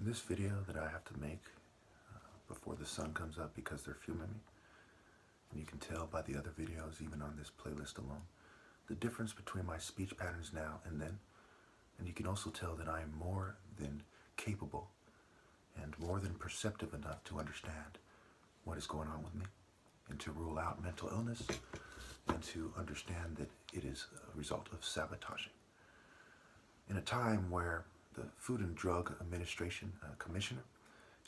In this video that I have to make before the sun comes up because they're filming me, and you can tell by the other videos, even on this playlist alone, the difference between my speech patterns now and then, and you can also tell that I am more than capable and more than perceptive enough to understand what is going on with me and to rule out mental illness and to understand that it is a result of sabotaging. In a time where the Food and Drug Administration commissioner,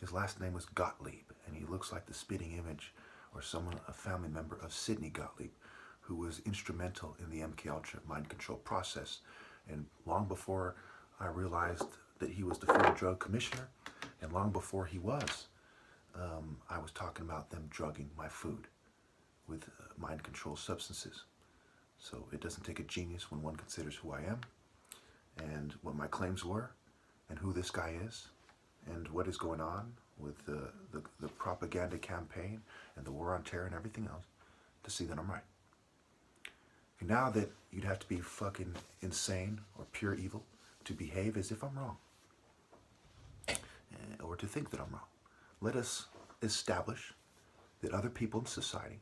his last name was Gottlieb, and he looks like the spitting image or someone, a family member of Sidney Gottlieb, who was instrumental in the MKUltra mind control process. And long before I realized that he was the Food and Drug Commissioner, and long before he was, I was talking about them drugging my food with mind control substances. So it doesn't take a genius when one considers who I am and what my claims were and who this guy is and what is going on with the propaganda campaign and the war on terror and everything else to see that I'm right. And now that you'd have to be fucking insane or pure evil to behave as if I'm wrong or to think that I'm wrong. Let us establish that other people in society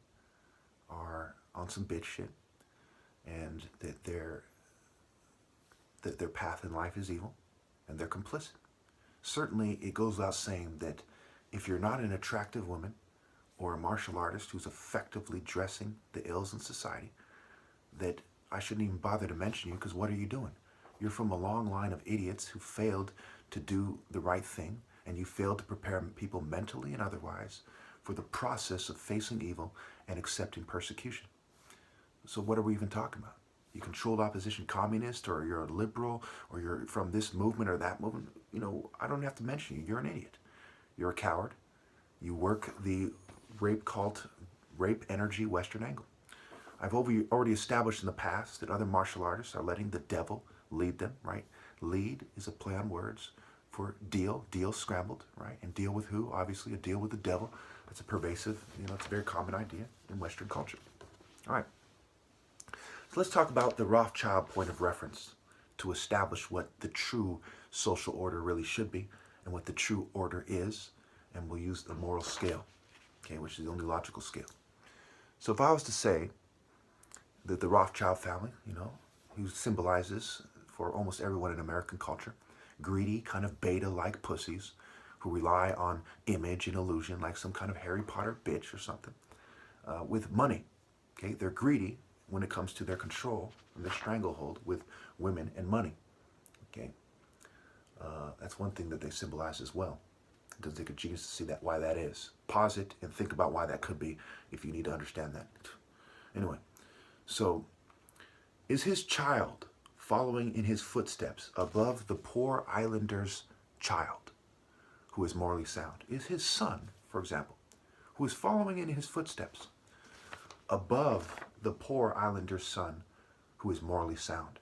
are on some bitch shit and that their path in life is evil and they're complicit. Certainly it goes without saying that if you're not an attractive woman or a martial artist who's effectively dressing the ills in society, that I shouldn't even bother to mention you, because what are you doing? You're from a long line of idiots who failed to do the right thing, and you failed to prepare people mentally and otherwise for the process of facing evil and accepting persecution. So what are we even talking about? You controlled opposition communist, or you're a liberal, or you're from this movement or that movement. You know, I don't have to mention you. You're an idiot. You're a coward. You work the rape cult, rape energy Western angle. I've already established in the past that other martial artists are letting the devil lead them, right? Lead is a play on words for deal scrambled, right? And deal with who? Obviously a deal with the devil. That's a pervasive, it's a very common idea in Western culture. All right. So let's talk about the Rothschild point of reference to establish what the true social order really should be and what the true order is, and we'll use the moral scale, okay, which is the only logical scale. So if I was to say that the Rothschild family, who symbolizes for almost everyone in American culture, greedy, kind of beta-like pussies who rely on image and illusion like some kind of Harry Potter bitch or something, with money, okay, they're greedy when it comes to their control and their stranglehold with women and money, okay? That's one thing that they symbolize as well. It doesn't take a genius to see that, why that is. Pause it and think about why that could be if you need to understand that. Anyway, so is his child following in his footsteps above the poor islander's child who is morally sound? Is his son, for example, who is following in his footsteps above the poor islander's son who is morally sound?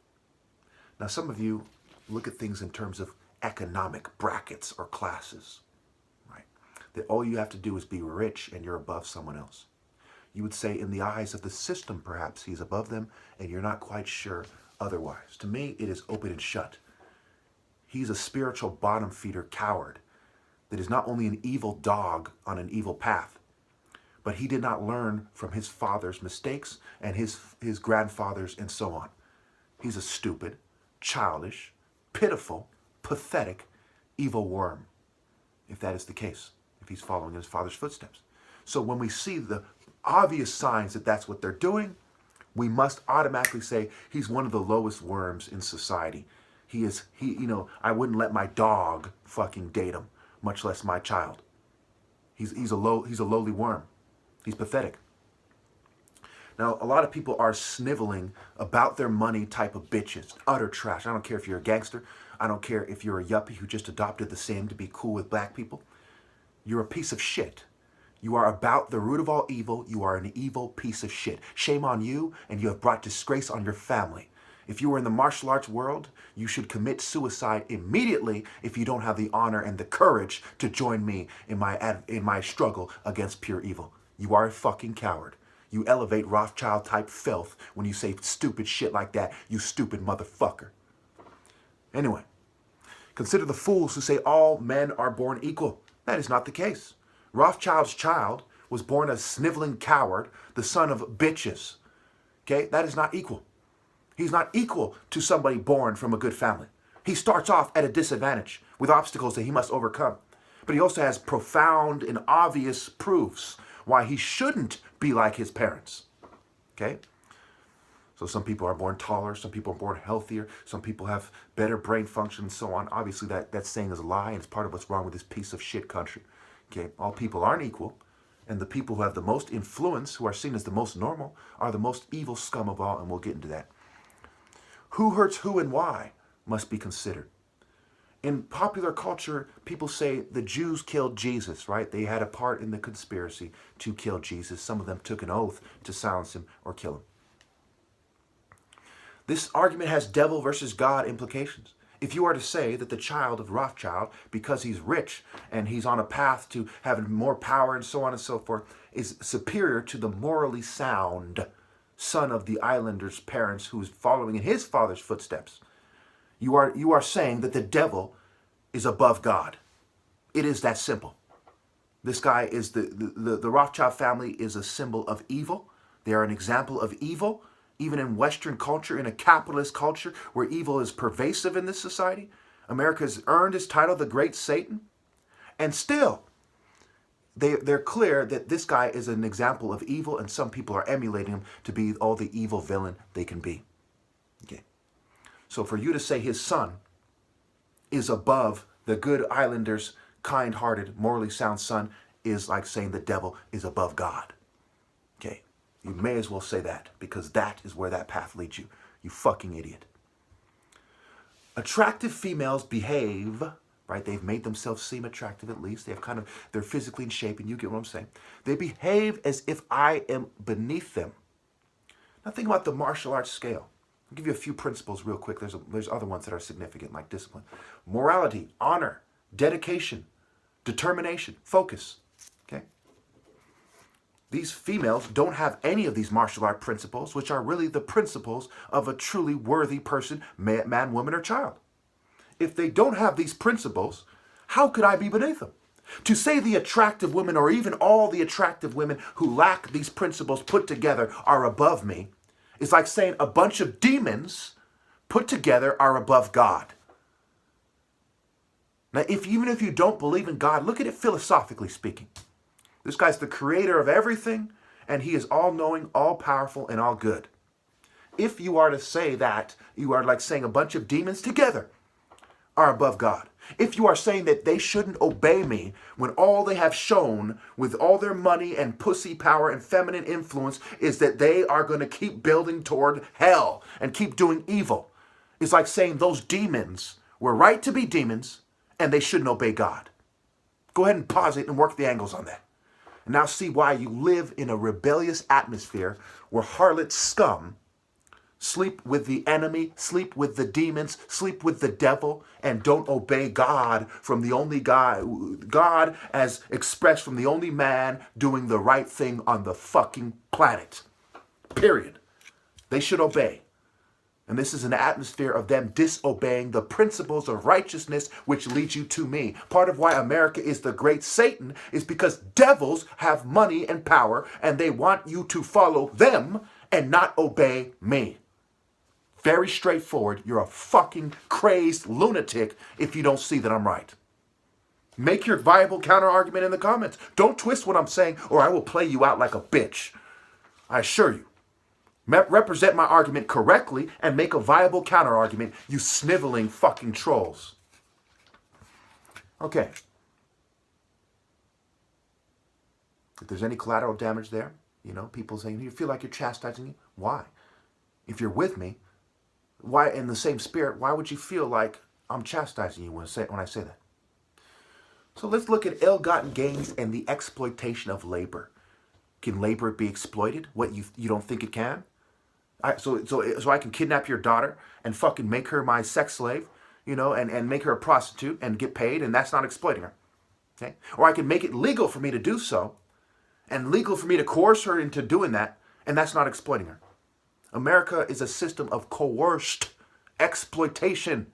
Now, some of you look at things in terms of economic brackets or classes, right? That all you have to do is be rich and you're above someone else. You would say in the eyes of the system, perhaps he's above them and you're not quite sure otherwise. To me, it is open and shut. He's a spiritual bottom feeder coward that is not only an evil dog on an evil path, but he did not learn from his father's mistakes and his grandfather's and so on. He's a stupid, childish, pitiful, pathetic, evil worm, if that is the case, if he's following in his father's footsteps. So when we see the obvious signs that that's what they're doing, we must automatically say he's one of the lowest worms in society. I wouldn't let my dog fucking date him, much less my child. He's a lowly worm. He's pathetic. Now, a lot of people are sniveling about their money type of bitches. Utter trash. I don't care if you're a gangster. I don't care if you're a yuppie who just adopted the sin to be cool with black people. You're a piece of shit. You are about the root of all evil. You are an evil piece of shit. Shame on you, and you have brought disgrace on your family. If you were in the martial arts world, you should commit suicide immediately if you don't have the honor and the courage to join me in my struggle against pure evil. You are a fucking coward. You elevate Rothschild-type filth when you say stupid shit like that, you stupid motherfucker. Anyway, Consider the fools who say all men are born equal. That is not the case. Rothschild's child was born a sniveling coward, the son of bitches. Okay, that is not equal. He's not equal to somebody born from a good family. He starts off at a disadvantage with obstacles that he must overcome. But he also has profound and obvious proofs why he shouldn't be like his parents. Okay? So some people are born taller, some people are born healthier, some people have better brain function and so on. Obviously that saying is a lie, and it's part of what's wrong with this piece of shit country. Okay? All people aren't equal, and the people who have the most influence, who are seen as the most normal, are the most evil scum of all, and we'll get into that. Who hurts who and why must be considered. In popular culture, people say the Jews killed Jesus, right? They had a part in the conspiracy to kill Jesus. Some of them took an oath to silence him or kill him. This argument has devil versus God implications. If you are to say that the child of Rothschild, because he's rich and he's on a path to having more power and so on and so forth, is superior to the morally sound son of the islander's parents who is following in his father's footsteps, you are saying that the devil is above God. It is that simple. This guy is the Rothschild family is a symbol of evil. They are an example of evil, even in Western culture, in a capitalist culture where evil is pervasive in this society. America has earned its title, the Great Satan, and still they're clear that this guy is an example of evil, and some people are emulating him to be all the evil villain they can be. Okay. So for you to say his son is above the good islander's kind-hearted, morally sound son is like saying the devil is above God. Okay. You may as well say that, because that is where that path leads you. You fucking idiot. Attractive females behave, right? They've made themselves seem attractive at least. They're physically in shape, and you get what I'm saying. They behave as if I am beneath them. Now think about the martial arts scale. I'll give you a few principles real quick. There's other ones that are significant, like discipline. Morality, honor, dedication, determination, focus. Okay? These females don't have any of these martial art principles, which are really the principles of a truly worthy person, man, woman, or child. If they don't have these principles, how could I be beneath them? To say the attractive women, or even all the attractive women who lack these principles put together, are above me, is like saying a bunch of demons put together are above God. Now, even if you don't believe in God, look at it philosophically speaking. This guy's the creator of everything, and he is all-knowing, all-powerful, and all-good. If you are to say that, you are like saying a bunch of demons together are above God. If you are saying that they shouldn't obey me when all they have shown with all their money and pussy power and feminine influence is that they are going to keep building toward hell and keep doing evil, it's like saying those demons were right to be demons and they shouldn't obey God. Go ahead and pause it and work the angles on that. And now see why you live in a rebellious atmosphere where harlot scum sleep with the enemy, sleep with the demons, sleep with the devil, and don't obey God from the only God as expressed from the only man doing the right thing on the fucking planet. Period. They should obey. And this is an atmosphere of them disobeying the principles of righteousness which lead you to me. Part of why America is the great Satan is because devils have money and power, and they want you to follow them and not obey me. Very straightforward. You're a fucking crazed lunatic if you don't see that I'm right. Make your viable counter-argument in the comments. Don't twist what I'm saying, or I will play you out like a bitch. I assure you. Represent my argument correctly and make a viable counter-argument, you sniveling fucking trolls. Okay. If there's any collateral damage there, people saying, you feel like you're chastising me? Why? If you're with me, why, in the same spirit, why would you feel like I'm chastising you when I say that? So let's look at ill-gotten gains and the exploitation of labor. Can labor be exploited? What, you don't think it can? So I can kidnap your daughter and fucking make her my sex slave, and make her a prostitute and get paid, and that's not exploiting her. Okay? Or I can make it legal for me to do so, and legal for me to coerce her into doing that, and that's not exploiting her. America is a system of coerced exploitation.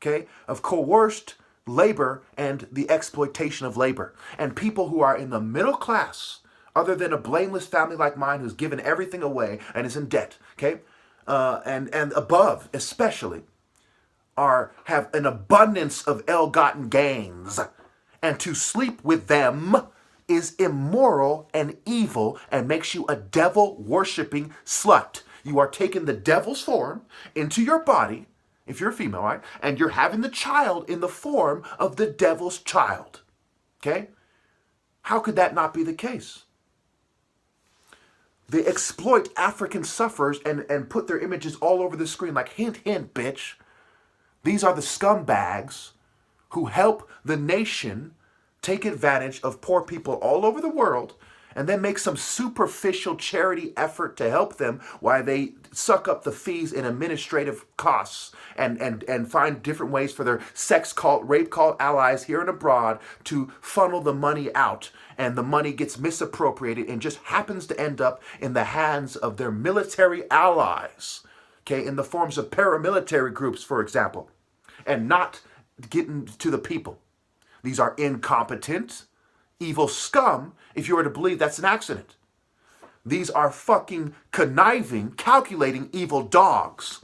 okay, of coerced labor and the exploitation of labor. And people who are in the middle class, other than a blameless family like mine who's given everything away and is in debt, okay, and above especially, have an abundance of ill-gotten gains. And to sleep with them is immoral and evil and makes you a devil-worshipping slut. You are taking the devil's form into your body, if you're a female, right? And you're having the child in the form of the devil's child. Okay? How could that not be the case? They exploit African sufferers and put their images all over the screen like, hint, hint, bitch. These are the scumbags who help the nation take advantage of poor people all over the world and then make some superficial charity effort to help them while they suck up the fees in administrative costs and find different ways for their sex cult, rape cult allies here and abroad to funnel the money out. And the money gets misappropriated and just happens to end up in the hands of their military allies, okay, in the forms of paramilitary groups, for example, and not getting to the people. These are incompetent, evil scum, if you were to believe that's an accident. These are fucking conniving, calculating evil dogs.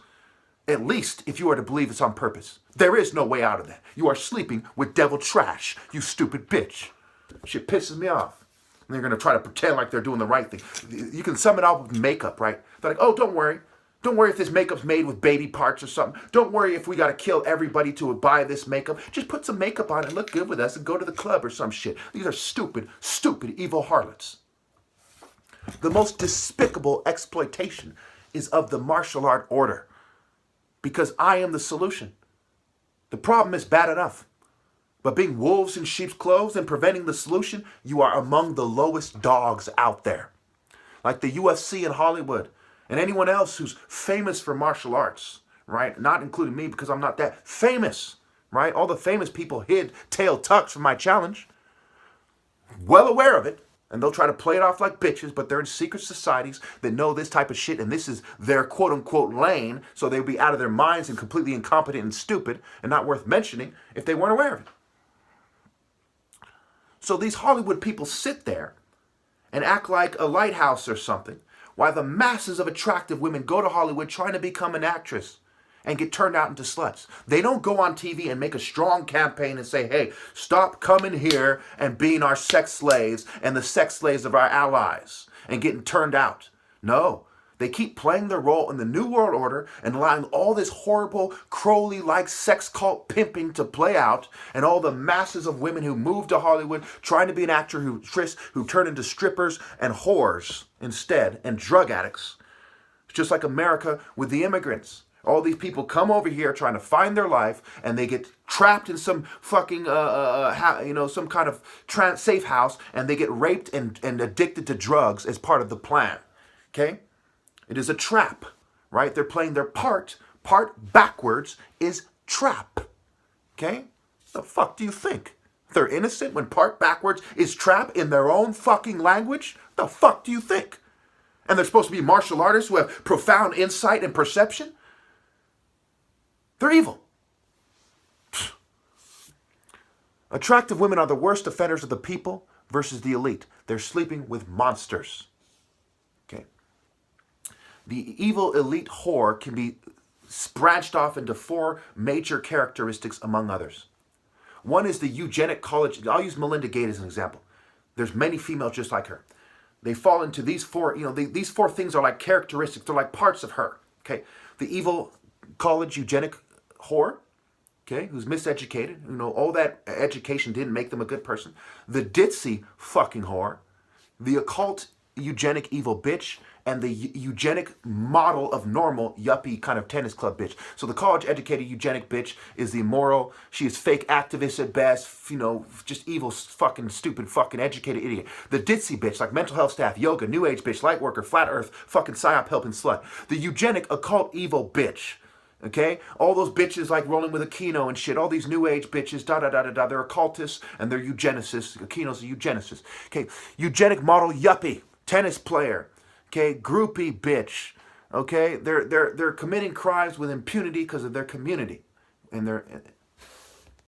At least if you were to believe it's on purpose. There is no way out of that. You are sleeping with devil trash, you stupid bitch. Shit pisses me off. And they're going to try to pretend like they're doing the right thing. You can sum it up with makeup, right? They're like, oh, don't worry. Don't worry if this makeup's made with baby parts or something. Don't worry if we got to kill everybody to buy this makeup. Just put some makeup on and look good with us and go to the club or some shit. These are stupid, stupid, evil harlots. The most despicable exploitation is of the martial art order. Because I am the solution. The problem is bad enough. But being wolves in sheep's clothes and preventing the solution, you are among the lowest dogs out there. Like the UFC in Hollywood. And anyone else who's famous for martial arts, right? Not including me because I'm not that famous, right? All the famous people hid tail tucks from my challenge. Well aware of it. And they'll try to play it off like bitches, but they're in secret societies that know this type of shit, and this is their quote-unquote lane, so they'd be out of their minds and completely incompetent and stupid and not worth mentioning if they weren't aware of it. So these Hollywood people sit there and act like a lighthouse or something, while the masses of attractive women go to Hollywood trying to become an actress and get turned out into sluts. They don't go on TV and make a strong campaign and say, hey, stop coming here and being our sex slaves and the sex slaves of our allies and getting turned out. No, they keep playing their role in the New World Order and allowing all this horrible Crowley-like sex cult pimping to play out, and all the masses of women who move to Hollywood trying to be an actor who turn into strippers and whores instead and drug addicts. It's just like America with the immigrants. All these people come over here trying to find their life, and they get trapped in some fucking, some kind of safe house, and they get raped and addicted to drugs as part of the plan. Okay? It is a trap, right? They're playing their part. Part backwards is trap. Okay? The fuck do you think? They're innocent when part backwards is trap in their own fucking language? The fuck do you think? And they're supposed to be martial artists who have profound insight and perception? They're evil. Attractive women are the worst offenders of the people versus the elite. They're sleeping with monsters. Okay. The evil elite whore can be branched off into 4 major characteristics, among others. One is the eugenic college. I'll use Melinda Gates as an example. There's many females just like her. They fall into these 4, these 4 things are like characteristics. They're like parts of her. Okay. The evil college eugenic whore, okay, who's miseducated, all that education didn't make them a good person. The ditzy fucking whore, the occult eugenic evil bitch, and the eugenic model of normal yuppie kind of tennis club bitch. So the college educated eugenic bitch is the immoral, she is fake activist at best, just evil fucking stupid fucking educated idiot. The ditzy bitch, like mental health staff, yoga, new age bitch, light worker, flat earth, fucking psyop helping slut. The eugenic occult evil bitch. Okay? All those bitches like rolling with Aquino and shit. All these new age bitches, da-da-da-da-da. They're occultists and they're eugenicists. Aquino's a eugenicist. Okay? Eugenic model yuppie. Tennis player. Okay? Groupie bitch. Okay? They're committing crimes with impunity because of their community. and they're